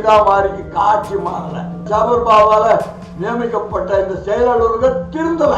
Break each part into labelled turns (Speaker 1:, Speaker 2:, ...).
Speaker 1: தான் மாறி, காட்சி மாறல. சபர்பாபால நியமிக்கப்பட்ட இந்த செயலாளர்கள் திருந்தல.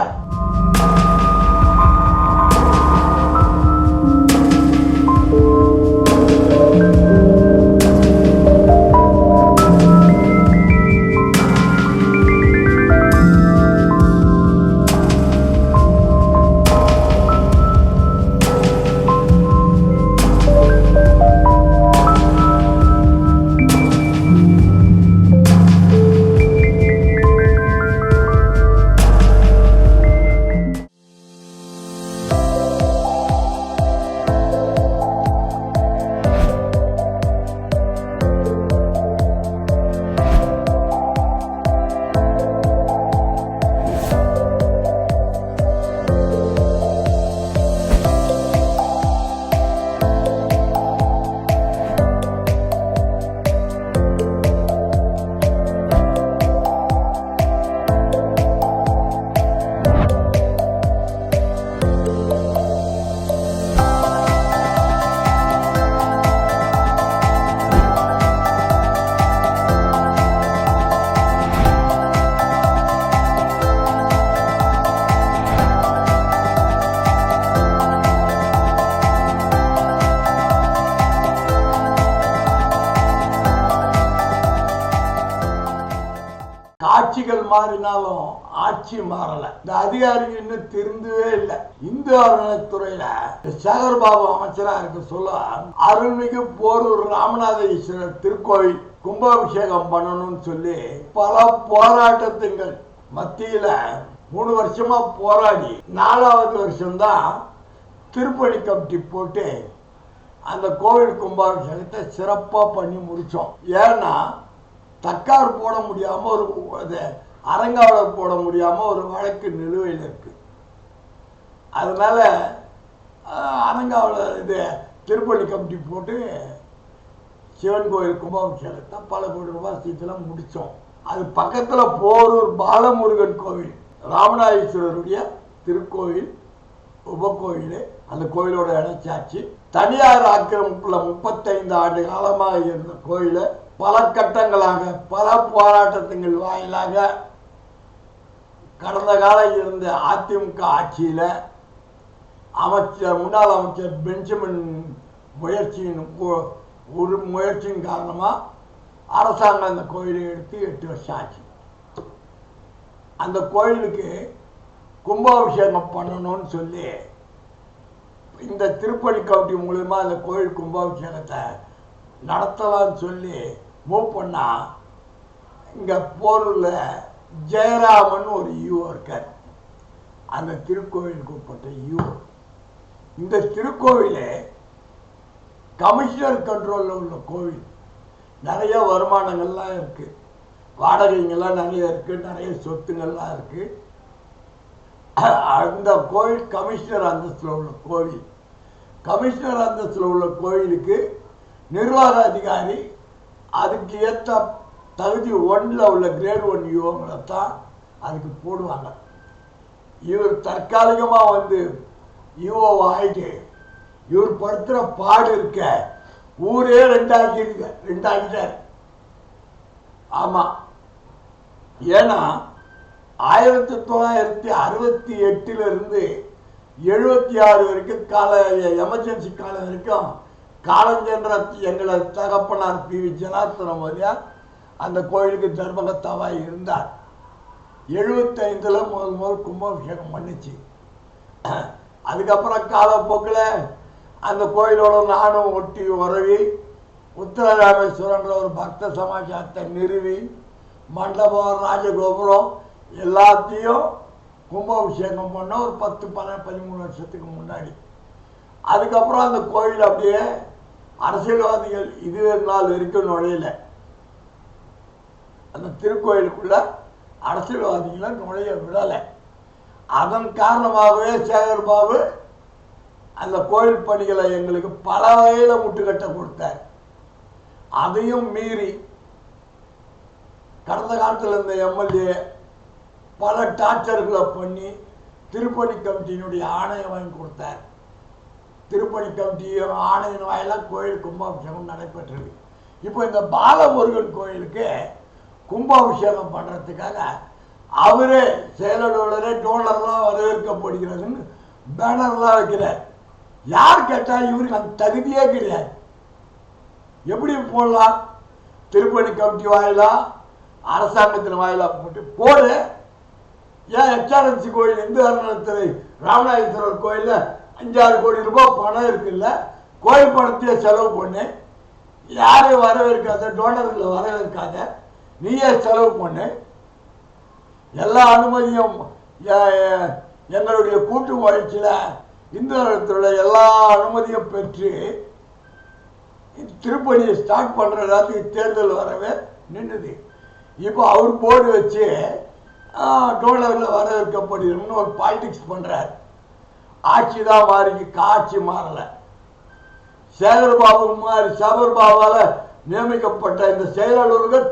Speaker 1: ஆட்சிகள் மாறினாலும் ஆட்சி மாறல. இந்த அதிகாரிகள் இன்னும் திருந்தவே இல்லை. இந்து அறநிலைத்துறையில சேகர்பாபு அமைச்சரா இருக்க சொல்ல அருள்மிகு போரூர் ராமநாத ஈஸ்வரர் திருக்கோவில் கும்பாபிஷேகம் பண்ணணும்னு சொல்லி பல போராட்டத்துங்கள் மத்தியில 3 வருஷமா போராடி 4வது வருஷம்தான் திருப்பணி கமிட்டி போட்டு அந்த கோவில் கும்பாபிஷேகத்தை சிறப்பா பண்ணி முடிச்சோம். ஏன்னா தக்கார் போட முடியாம ஒரு அரங்காவலர் போட முடியாம ஒரு வழக்கு நிலுவையில் இருக்கு. அதனால அரங்காவலர் இது திருப்பணி கமிட்டி போட்டு சிவன் கோயில் கும்பாபிஷேகத்தை பல கோடி ரூபாய் சீட்டெல்லாம் முடிச்சோம். அது பக்கத்துல போரூர் பாலமுருகன் கோவில் ராமநாதீஸ்வரருடைய திருக்கோவில் உபகோவில், அந்த கோயிலோட இணைச்சாச்சு. தனியார் ஆக்கிரமிப்புல 35 ஆண்டு காலமாக இருந்த கோயிலை பல கட்டங்களாக பல போராட்டங்கள் வாயிலாக கடந்த காலம் இருந்த அதிமுக ஆட்சியில முன்னாள் அமைச்சர் பெஞ்சமின் முயற்சியின் காரணமா அரசாங்கம் அந்த கோயிலை எடுத்து 8 வருஷம் ஆச்சு. அந்த கோயிலுக்கு கும்பாபிஷேகம் பண்ணணும்னு சொல்லி இந்த திருப்பணி கமிட்டி மூலமா அந்த கோயில் கும்பாபிஷேகத்தை நடத்தலாம்னு சொல்லி மூவ் பண்ணா இங்க போரூர்ல ஜெயராமன் ஒரு ஈஓ இருக்கார். அந்த திருக்கோவிலுக்கு உட்பட்ட ஈஓ. இந்த திருக்கோவிலே கமிஷனர் கண்ட்ரோல்ல உள்ள கோவில். நிறைய வருமானங்கள்லாம் இருக்கு, வாடகைங்கெல்லாம் நிறைய இருக்கு, நிறைய சொத்துங்கள்லாம் இருக்கு. அந்த கோவில் கமிஷனர் அந்தஸ்துல உள்ள கோவில். கமிஷனர் அந்தஸ்துல உள்ள கோவிலுக்கு நிர்வாக அதிகாரி அதுக்கு ஏற்ற தகுதி 1ல உள்ள கிரேட் 1 யூங்களை தான் அதுக்கு போடுவாங்க. இவர் தற்காலிகமாக வந்து யூஓ ஆகிட்டு இவர் படுத்துகிற பாடு இருக்க ஊரே 2 ஆக்கிட்டார். ஆமாம், ஏன்னா 1968 இருந்து 76 வரைக்கும் எமர்ஜென்சி காலம் வரைக்கும் காலஞ்சென்ற எங்களை தகப்பனார் பி.வி. ஜனார்த்தன வாரியார் அந்த கோயிலுக்கு தர்மகர்த்தாவாக இருந்தார். 75ல் முதல் கும்பாபிஷேகம் பண்ணிச்சு. அதுக்கப்புறம் காலப்போக்கில் அந்த கோயிலோட நானும் ஒட்டி உறவி உத்தரராமேஸ்வரன்ற ஒரு பக்த சமாச்சாரத்தை நிறுவி மண்டபம் ராஜகோபுரம் எல்லாத்தையும் கும்பாபிஷேகம் பண்ண ஒரு 10-13 வருஷத்துக்கு முன்னாடி. அதுக்கப்புறம் அந்த கோயில் அப்படியே அரசியல்வாதிகள் இது நாள் வரைக்கும் நுழையல. அந்த திருக்கோயிலுக்குள்ள அரசியல்வாதிகளை நுழைய விடலை. அதன் காரணமாகவே சேகர்பாபு அந்த கோயில் பணிகளை எங்களுக்கு பல வகையில் முட்டுக்கட்ட கொடுத்தார். அதையும் மீறி கடந்த காலத்தில் இருந்த எம்எல்ஏ பல டார்ச்சர்களை பண்ணி திருப்பணி கமிட்டியினுடைய ஆணையை வாங்கி கொடுத்தார். திருப்பணி கமிட்டியும் ஆணையின் வாயிலாக கோயில் கும்பாபிஷேகம் நடைபெற்றது. இப்போ இந்த பாலமுருகன் கோயிலுக்கு கும்பாபிஷேகம் பண்ணுறதுக்காக அவரே செயலாளரே டோனர்லாம் வரவேற்கப்படுகிறதுன்னு பேனர்லாம் வைக்கிறார். யார் கேட்டால் இவருக்கு அந்த தகுதியே கிடையாது. எப்படி போடலாம்? திருப்பணி கமிட்டி வாயிலா, அரசாங்கத்தின் வாயிலா போடு. ஏன் HRNC கோயில் இந்து அறநிலையத்துறை ராமநாதேஸ்வரர் கோயிலில் 5-6 கோடி ரூபாய் பணம் இருக்குல்ல, கோயில் பணத்தையே செலவு பண்ணு, யாரையும் வரவேற்காத, டோனர்களை வரவேற்காத, நீயே செலவு பண்ணு. எல்லா அனுமதியும் எங்களுடைய கூட்டு முயற்சியில் இந்து அறநிலையத்துறை எல்லா அனுமதியும் பெற்று திருப்பணியை ஸ்டார்ட் பண்ணுறதாக்கு தேர்தல் வரவே நின்றுது. இப்போ அவர் போர்டு வச்சு டோனரில் வரவேற்கப்படுகிறோம்னு ஒரு பாலிடிக்ஸ் பண்ணுறார். ஆட்சி தான் மாறிக்கு, காட்சி மாறலை. சேகர்பாபு மாதிரி சபர்பாபால் நியமிக்கப்பட்ட இந்த செயலாளர்கள்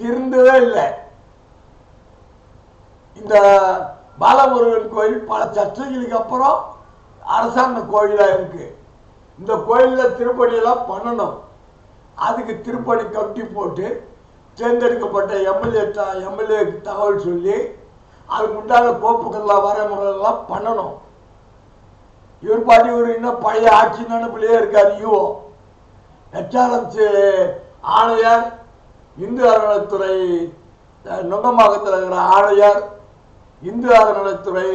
Speaker 1: திருந்தவே இல்லை. இந்த பாலமுருகன் கோயில் பல சர்ச்சைகளுக்கு அப்புறம் அரசாங்க கோயிலாக இருக்கு. இந்த கோயிலில் திருப்பணியெல்லாம் பண்ணணும். அதுக்கு திருப்பணி கமிட்டி போட்டு தேர்ந்தெடுக்கப்பட்ட எம்எல்ஏக்கு தகவல் சொல்லி அதுக்கு உண்டான கோப்புகள்லாம் வரைமுறைலாம் பண்ணணும். இவர் பாட்டி ஒரு இன்னும் பழைய ஆட்சி நினைப்பிலேயே இருக்கார். HRNC ஆணையர், இந்து அறநிலையத்துறை நுங்கம்பாக்கத்தில் இருக்கிற ஆணையர், இந்து அறநிலையத்துறை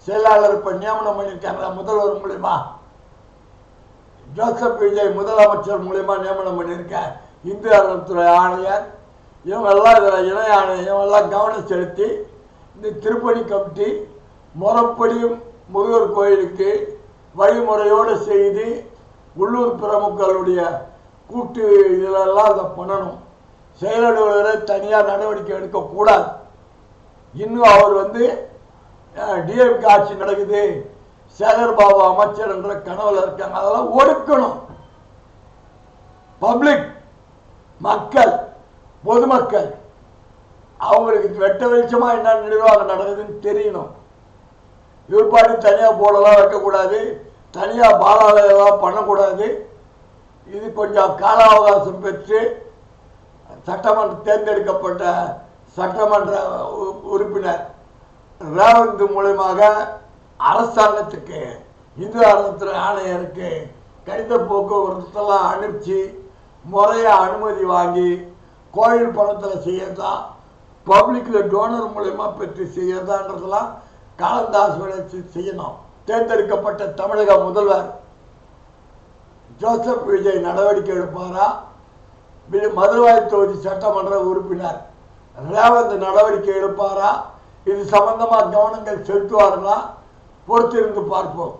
Speaker 1: செயலாளர் இப்போ நியமனம் பண்ணியிருக்காங்க முதல்வர் மூலிமா. ஜோசப் விஜய் முதலமைச்சர் மூலிமா நியமனம் பண்ணியிருக்க இந்து அறநிலையத்துறை ஆணையர், இவங்கெல்லாம் இதில் இணை ஆணையர், இவங்கெல்லாம் கவனம் செலுத்தி இந்த திருப்பணி கமிட்டி முறைப்படியும் முருகர் கோயிலுக்கு வழிமுறையோடு செய்து உள்ளூர் பிரமுகர்களுடைய கூட்டு இதிலெல்லாம் அதை பண்ணணும். செயலாளரை தனியாக நடவடிக்கை எடுக்கக்கூடாது. இன்னும் அவர் டிஎம்கே ஆட்சி நடக்குது, சேகர்பாபு அமைச்சர் என்ற கனவுல இருக்காங்க. அதெல்லாம் ஒடுக்கணும். பப்ளிக் மக்கள், பொதுமக்கள் அவங்களுக்கு வெட்ட வெளிச்சமா என்ன நிர்வாகம் நடக்குதுன்னு தெரியணும். இவர் பாட்டு தனியாக போர்டெல்லாம் வைக்கக்கூடாது, தனியாக பாலாலயெல்லாம் பண்ணக்கூடாது. இது கொஞ்சம் கால அவகாசம் பெற்று சட்டமன்ற தேர்ந்தெடுக்கப்பட்ட சட்டமன்ற உறுப்பினர் ரேவந்த் மூலமாக அரசாங்கத்துக்கு இந்து அறநிலையத்துறை ஆணையருக்கு கடித போக்குவரத்தெல்லாம் அனுப்பிச்சு முறையாக அனுமதி வாங்கி கோயில் பணத்தில் செய்யறதா, பப்ளிக்கில் டோனர் மூலயமா பெற்று செய்யறதான்றதெல்லாம் காலந்தாஸ் செய்யணும். தேர்ந்தெடுக்கப்பட்ட தமிழக முதல்வர் ஜோசப் விஜய் நடவடிக்கை எடுப்பாரா? மதுரவாயல் தொகுதி சட்டமன்ற உறுப்பினர் ரேவந்த் நடவடிக்கை எடுப்பாரா? இது சம்பந்தமாக கவனங்கள் செலுத்துவார்களா? பொறுத்திருந்து பார்ப்போம்.